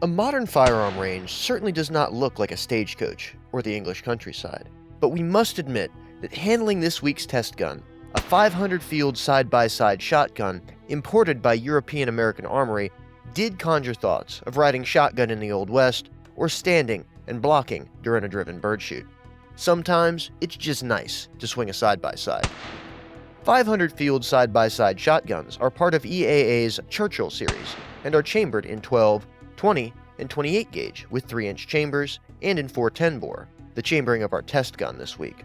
A modern firearm range certainly does not look like a stagecoach or the English countryside, but we must admit that handling this week's test gun, a 500 field side-by-side shotgun imported by European American Armory, did conjure thoughts of riding shotgun in the Old West or standing and blocking during a driven bird shoot. Sometimes it's just nice to swing a side-by-side. 500 field side-by-side shotguns are part of EAA's Churchill series and are chambered in 12, 20, and 28 gauge with 3-inch chambers and in 410 bore, the chambering of our test gun this week.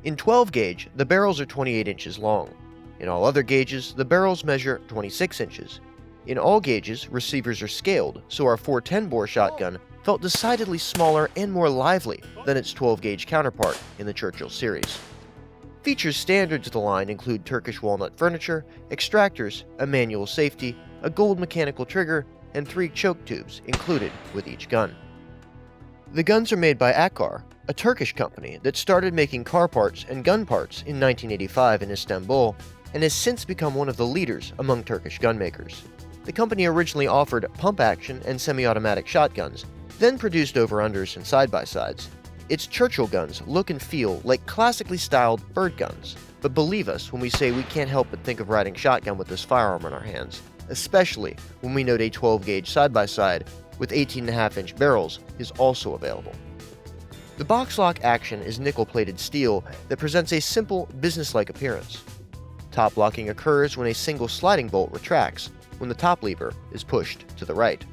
In 12 gauge, the barrels are 28 inches long. In all other gauges, the barrels measure 26 inches. In all gauges, receivers are scaled, so our 410 bore shotgun felt decidedly smaller and more lively than its 12 gauge counterpart in the Churchill series. Features standard to the line include Turkish walnut furniture, extractors, a manual safety, a gold mechanical trigger, and 3 choke tubes included with each gun. The guns are made by Akar, a Turkish company that started making car parts and gun parts in 1985 in Istanbul and has since become one of the leaders among Turkish gun makers. The company originally offered pump-action and semi-automatic shotguns, then produced over-unders and side-by-sides. Its Churchill guns look and feel like classically styled bird guns, but believe us when we say we can't help but think of riding shotgun with this firearm in our hands, especially when we note a 12-gauge side-by-side with 18.5-inch barrels is also available. The box lock action is nickel-plated steel that presents a simple, business-like appearance. Top locking occurs when a single sliding bolt retracts when the top lever is pushed to the right.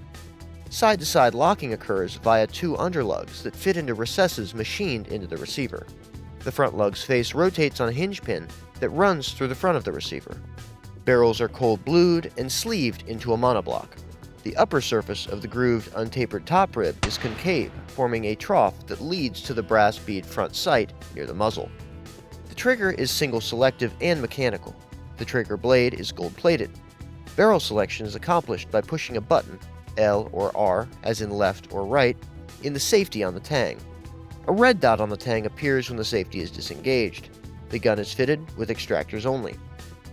Side-to-side locking occurs via 2 underlugs that fit into recesses machined into the receiver. The front lug's face rotates on a hinge pin that runs through the front of the receiver. Barrels are cold blued and sleeved into a monoblock. The upper surface of the grooved, untapered top rib is concave, forming a trough that leads to the brass bead front sight near the muzzle. The trigger is single-selective and mechanical. The trigger blade is gold-plated. Barrel selection is accomplished by pushing a button, L or R, as in left or right, in the safety on the tang. A red dot on the tang appears when the safety is disengaged. The gun is fitted with extractors only.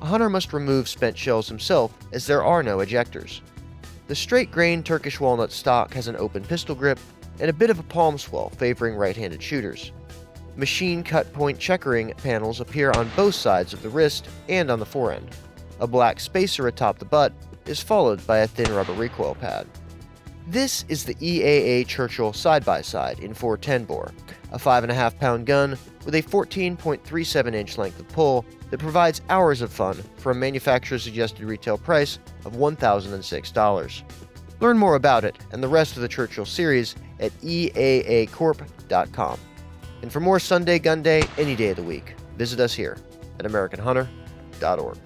A hunter must remove spent shells himself, as there are no ejectors. The straight-grain Turkish walnut stock has an open pistol grip and a bit of a palm swell favoring right-handed shooters. Machine cut point checkering panels appear on both sides of the wrist and on the forend. A black spacer atop the butt is followed by a thin rubber recoil pad. This is the EAA Churchill side-by-side in 410 bore, a 5.5-pound gun with a 14.37-inch length of pull that provides hours of fun for a manufacturer's suggested retail price of $1,006. Learn more about it and the rest of the Churchill series at eaacorp.com. And for more Sunday Gun Day any day of the week, visit us here at AmericanHunter.org.